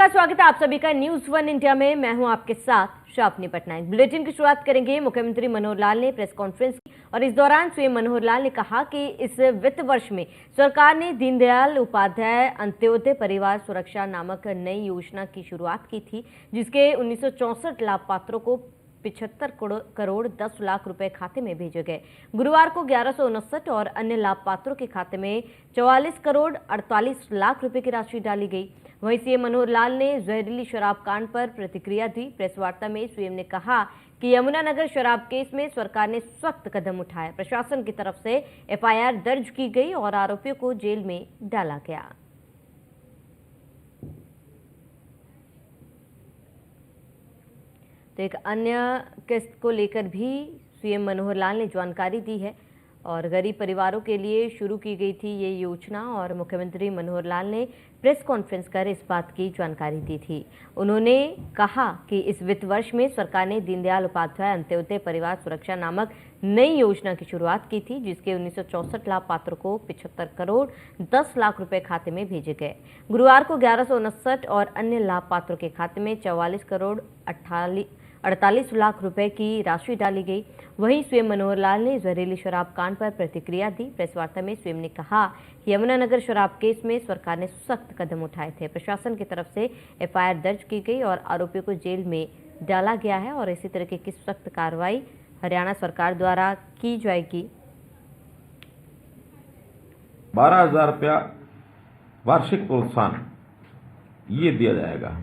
का स्वागत है आप सभी का न्यूज वन इंडिया में। मैं हूं आपके साथ शापनी पटनायक। बुलेटिन की शुरुआत करेंगे। मुख्यमंत्री मनोहर लाल ने प्रेस कॉन्फ्रेंस की और इस दौरान स्वयं मनोहर लाल ने कहा कि इस वित्त वर्ष में सरकार ने दीनदयाल उपाध्याय अंत्योदय परिवार सुरक्षा नामक नई योजना की शुरुआत की थी, जिसके 1964 लाभ पात्रों को 75 करोड़ 10 लाख रुपए खाते में भेजे गए। गुरुवार को 1159 और अन्य लाभ पात्रों के खाते में 44 करोड़ 48 लाख रुपए की राशि डाली गई। वहीं सीएम मनोहर लाल ने जहरीली शराब कांड पर प्रतिक्रिया दी। प्रेस वार्ता में सीएम ने कहा कि यमुनानगर शराब केस में सरकार ने सख्त कदम उठाए। प्रशासन की तरफ से एफआईआर दर्ज की गई और आरोपियों को जेल में डाला गया। तो एक अन्य किस्त को लेकर भी सीएम मनोहर लाल ने जानकारी दी है और गरीब परिवारों के लिए शुरू की गई थी ये योजना और मुख्यमंत्री मनोहर लाल ने प्रेस कॉन्फ्रेंस कर इस बात की जानकारी दी थी। उन्होंने कहा कि इस वित्त वर्ष में सरकार ने दीनदयाल उपाध्याय अंत्योदय परिवार सुरक्षा नामक नई योजना की शुरुआत की थी, जिसके 1964 लाभ पात्रों को 75 करोड़ 10 लाख रुपए खाते में भेजे गए। गुरुवार को 1159 और अन्य लाभ पात्रों के खाते में 44 करोड़ 48 लाख रुपए की राशि डाली गई। वहीं स्वयं मनोहर लाल ने जहरीली शराब कांड पर प्रतिक्रिया दी। प्रेस वार्ता में स्वयं ने कहा कि यमुनानगर शराब केस में सरकार ने सख्त कदम उठाए थे। प्रशासन की तरफ से एफआईआर दर्ज की गई और आरोपियों को जेल में डाला गया है और इसी तरह की सख्त कार्रवाई हरियाणा सरकार द्वारा की जाएगी। 12,000 रुपया वार्षिक प्रोत्साहन ये दिया जाएगा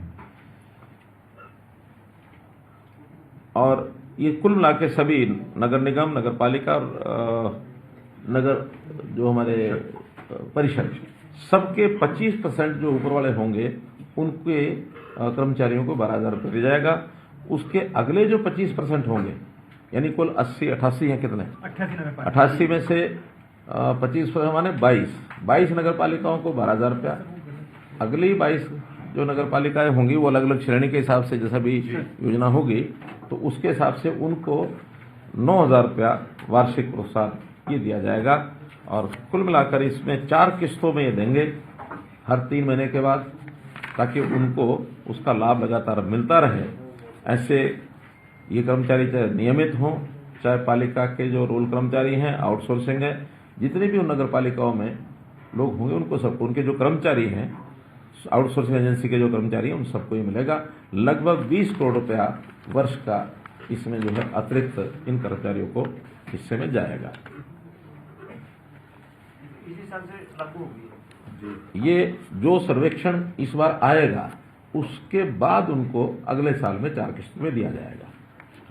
और ये कुल मिला के सभी नगर निगम, नगर पालिका और नगर जो हमारे परिषद सबके 25% जो ऊपर वाले होंगे उनके कर्मचारियों को 12,000 रुपये दिया जाएगा। उसके अगले जो 25% होंगे यानी कुल 88 हैं, कितने 88 में से 25% माने 22 नगर पालिकाओं को 12,000 रुपया। अगली 22 जो नगर पालिकाएं होंगी वो अलग अलग श्रेणी के हिसाब से जैसा भी योजना होगी तो उसके हिसाब से उनको 9,000 रुपया वार्षिक प्रोत्साहन ये दिया जाएगा और कुल मिलाकर इसमें 4 किस्तों में ये देंगे हर 3 महीने के बाद, ताकि उनको उसका लाभ लगातार मिलता रहे। ऐसे ये कर्मचारी चाहे नियमित हों, चाहे पालिका के जो रोल कर्मचारी हैं, आउटसोर्सिंग है, जितने भी उन नगर पालिकाओं में लोग होंगे उनको सबको, उनके जो कर्मचारी हैं आउटसोर्सिंग एजेंसी के जो कर्मचारी हैं उन सबको ये मिलेगा। लगभग 20 करोड़ रुपया वर्ष का इसमें जो है अतिरिक्त इन कर्मचारियों को हिस्से में जाएगा। इसी साल से लागू होगी। ये जो सर्वेक्षण इस बार आएगा उसके बाद उनको अगले साल में 4 किस्तों में दिया जाएगा।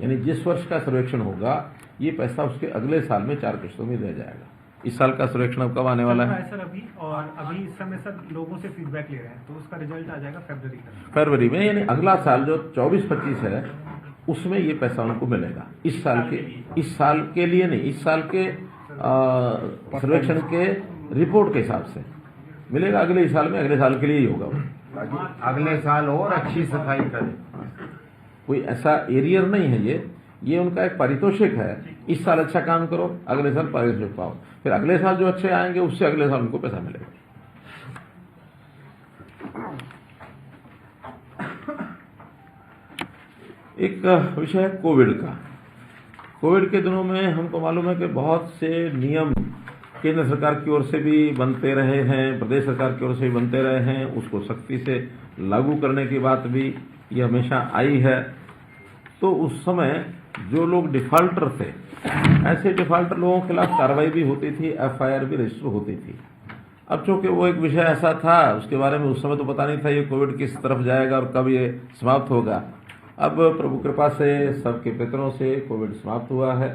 यानी जिस वर्ष का सर्वेक्षण होगा ये पैसा उसके अगले साल में 4 किस्तों में दिया जाएगा। इस साल का सर्वेक्षण अब कब आने वाला है? सर अभी इस समय सर लोगों से फीडबैक ले रहे हैं तो उसका रिजल्ट आ जाएगा फरवरी में। यानी अगला साल जो 24-25 है उसमें ये पैसा उनको मिलेगा। इस साल के लिए नहीं, इस साल के सर्वेक्षण के रिपोर्ट के हिसाब से मिलेगा। अगले साल में, अगले साल के लिए ही होगा। अगले साल और अच्छी सफाई करें। कोई ऐसा एरियर नहीं है, ये उनका एक पारितोषिक है। इस साल अच्छा काम करो, अगले साल पारितोषिक पाओ, फिर अगले साल जो अच्छे आएंगे उससे अगले साल उनको पैसा मिलेगा। एक विषय है कोविड का। कोविड के दिनों में हमको मालूम है कि बहुत से नियम केंद्र सरकार की ओर से भी बनते रहे हैं, प्रदेश सरकार की ओर से भी बनते रहे हैं। उसको सख्ती से लागू करने की बात भी ये हमेशा आई है। तो उस समय जो लोग डिफॉल्टर थे, ऐसे डिफॉल्टर लोगों के खिलाफ कार्रवाई भी होती थी, एफआईआर भी रजिस्टर होती थी। अब चूंकि वो एक विषय ऐसा था उसके बारे में उस समय तो पता नहीं था ये कोविड किस तरफ जाएगा और कब ये समाप्त होगा। अब प्रभु कृपा से सबके प्रयत्नों से कोविड समाप्त हुआ है।